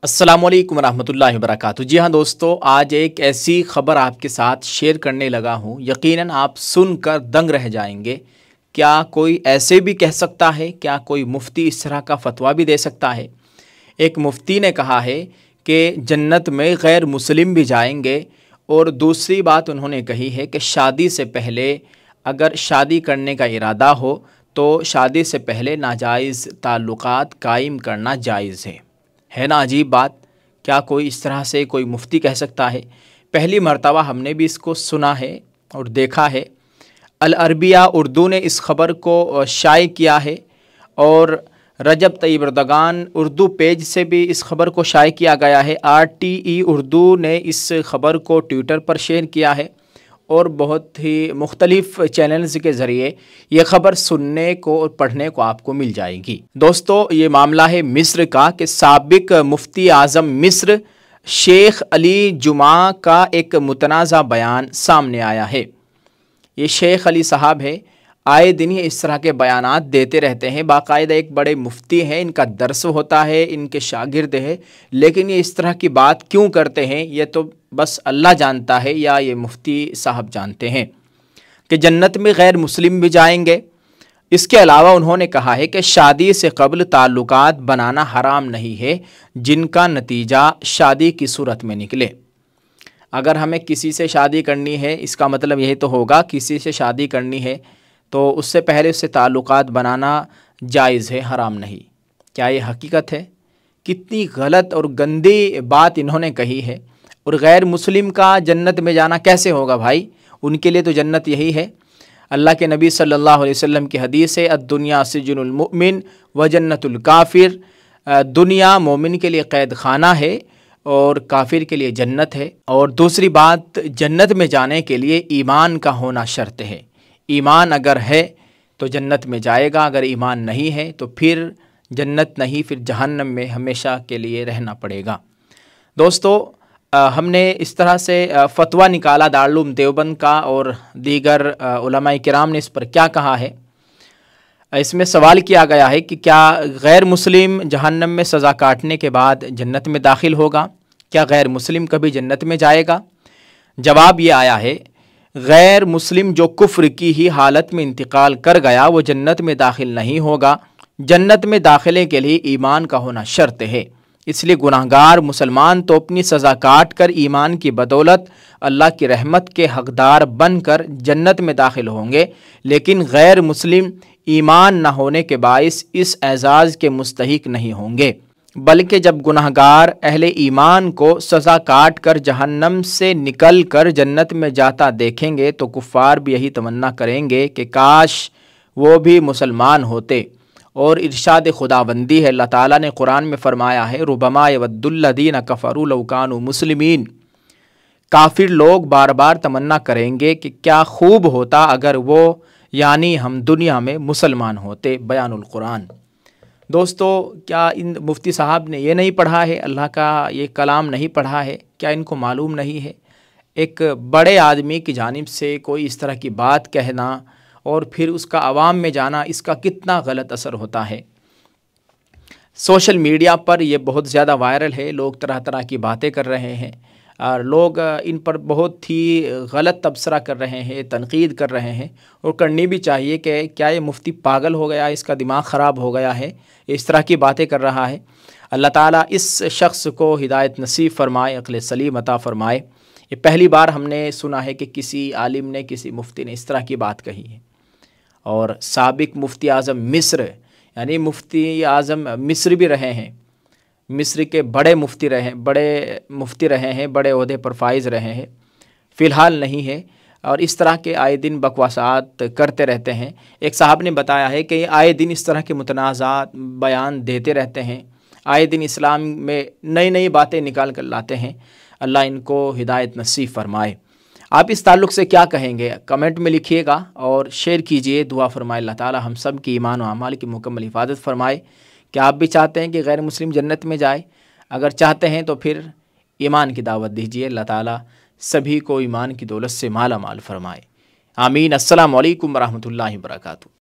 अस्सलामु अलैकुम रहमतुल्लाहि वबरकातुहू। जी हाँ दोस्तों, आज एक ऐसी ख़बर आपके साथ शेयर करने लगा हूँ, यकीनन आप सुनकर दंग रह जाएंगे। क्या कोई ऐसे भी कह सकता है? क्या कोई मुफ्ती इस तरह का फतवा भी दे सकता है? एक मुफ्ती ने कहा है कि जन्नत में गैर मुस्लिम भी जाएंगे, और दूसरी बात उन्होंने कही है कि शादी से पहले अगर शादी करने का इरादा हो तो शादी से पहले नाजायज़ ताल्लुकात कायम करना जायज़ है ना अजीब बात। क्या कोई इस तरह से कोई मुफ्ती कह सकता है? पहली मर्तबा हमने भी इसको सुना है और देखा है। अल अरबिया उर्दू ने इस ख़बर को शाये किया है, और रजब तैयब एर्दोगान उर्दू पेज से भी इस ख़बर को शाये किया गया है। RTE उर्दू ने इस ख़बर को ट्विटर पर शेयर किया है, और बहुत ही मुख्तलिफ़ चैनल्स के ज़रिए ये ख़बर सुनने को और पढ़ने को आपको मिल जाएगी। दोस्तों, ये मामला है मिस्र का कि साबिक मुफ्ती आज़म मिस्र शेख अली जुमा का एक मुतनाज़ा बयान सामने आया है। ये शेख अली साहब है, आए दिन ये इस तरह के बयानात देते रहते हैं। बाकायदा एक बड़े मुफ्ती हैं, इनका दर्स होता है, इनके शागिर्द हैं, लेकिन ये इस तरह की बात क्यों करते हैं ये तो बस अल्लाह जानता है, या ये मुफ्ती साहब जानते हैं कि जन्नत में गैर मुस्लिम भी जाएंगे। इसके अलावा उन्होंने कहा है कि शादी से कबल ताल्लुकात बनाना हराम नहीं है जिनका नतीजा शादी की सूरत में निकले। अगर हमें किसी से शादी करनी है, इसका मतलब यही तो होगा किसी से शादी करनी है तो उससे पहले उससे ताल्लुकात बनाना जायज़ है, हराम नहीं। क्या ये हकीकत है? कितनी गलत और गंदी बात इन्होंने कही है। और गैर मुस्लिम का जन्नत में जाना कैसे होगा भाई? उनके लिए तो जन्नत यही है। अल्लाह के नबी सल्लल्लाहु अलैहि वसल्लम की हदीस है, अद्दुनिया सिजनुल मुमिन व जन्नतुल काफिर। दुनिया मोमिन के लिए क़ैद खाना है और काफिर के लिए जन्नत है। और दूसरी बात, जन्नत में जाने के लिए ईमान का होना शर्त है। ईमान अगर है तो जन्नत में जाएगा, अगर ईमान नहीं है तो फिर जन्नत नहीं, फिर जहन्नम में हमेशा के लिए रहना पड़ेगा। दोस्तों, हमने इस तरह से फतवा निकाला दारुल उलूम देवबंद का, और दीगर उलमाए किराम ने इस पर क्या कहा है। इसमें सवाल किया गया है कि क्या गैर मुस्लिम जहन्नम में सज़ा काटने के बाद जन्नत में दाखिल होगा? क्या गैर मुस्लिम कभी जन्नत में जाएगा? जवाब ये आया है, गैर मुस्लिम जो कुफ्र की ही हालत में इंतकाल कर गया वो जन्नत में दाखिल नहीं होगा। जन्नत में दाखिले के लिए ईमान का होना शर्त है। इसलिए गुनाहगार मुसलमान तो अपनी सज़ा काट कर ईमान की बदौलत अल्लाह की रहमत के हकदार बनकर जन्नत में दाखिल होंगे, लेकिन गैर मुस्लिम ईमान न होने के बाइस इस एजाज़ के मुस्तहिक नहीं होंगे। बल्कि जब गुनाहगार अहले ईमान को सज़ा काट कर जहन्नम से निकल कर जन्नत में जाता देखेंगे तो कुफ़ार भी यही तमन्ना करेंगे कि काश वो भी मुसलमान होते। और इरशाद खुदाबंदी है, अल्लाह ताला ने कुरान में फ़रमाया है, रुबमा यवद्दुल्लज़ीना कफ़रू लौ कानू मुस्लिमीन। काफिर लोग बार बार तमन्ना करेंगे कि क्या खूब होता अगर वो यानी हम दुनिया में मुसलमान होते। बयानुल कुरान। दोस्तों, क्या इन मुफ्ती साहब ने ये नहीं पढ़ा है? अल्लाह का ये कलाम नहीं पढ़ा है? क्या इनको मालूम नहीं है? एक बड़े आदमी की जानिब से कोई इस तरह की बात कहना और फिर उसका आवाम में जाना, इसका कितना गलत असर होता है। सोशल मीडिया पर ये बहुत ज़्यादा वायरल है, लोग तरह तरह की बातें कर रहे हैं और लोग इन पर बहुत ही गलत तबसरा कर रहे हैं, तनकीद कर रहे हैं, और करनी भी चाहिए कि क्या ये मुफ्ती पागल हो गया, इसका दिमाग ख़राब हो गया है, इस तरह की बातें कर रहा है। अल्लाह ताला इस शख्स को हिदायत नसीब फ़रमाए, अक़ल सलीम अता फ़रमाए। ये पहली बार हमने सुना है कि किसी आलिम ने, किसी मुफ्ती ने इस तरह की बात कही है। और साबिक मुफ्ती आज़म मिस्र, यानी मुफ्ती आज़म मिस्र भी रहे हैं, मिस्र के बड़े मुफ्ती रहे हैं, बड़े ओहदे पर फाइज़ रहे हैं, फ़िलहाल नहीं है। और इस तरह के आए दिन बकवासात करते रहते हैं। एक साहब ने बताया है कि आए दिन इस तरह के मुतनाज़ात बयान देते रहते हैं, आए दिन इस्लाम में नई नई बातें निकाल कर लाते हैं। अल्लाह इनको हिदायत नसीब फ़रमाए। आप इस ताल्लुक़ से क्या कहेंगे? कमेंट में लिखिएगा और शेयर कीजिए। दुआ फ़रमाए अल्लाह ताला हम सब की ईमान और अमाल की मुकम्मल हिफाजत फ़रमाए। क्या आप भी चाहते हैं कि गैर मुस्लिम जन्नत में जाए? अगर चाहते हैं तो फिर ईमान की दावत दीजिए। अल्लाह ताला सभी को ईमान की दौलत से माला माल फ़रमाए। आमीन। अस्सलामु अलैकुम व रहमतुल्लाहि व बरकातुहू।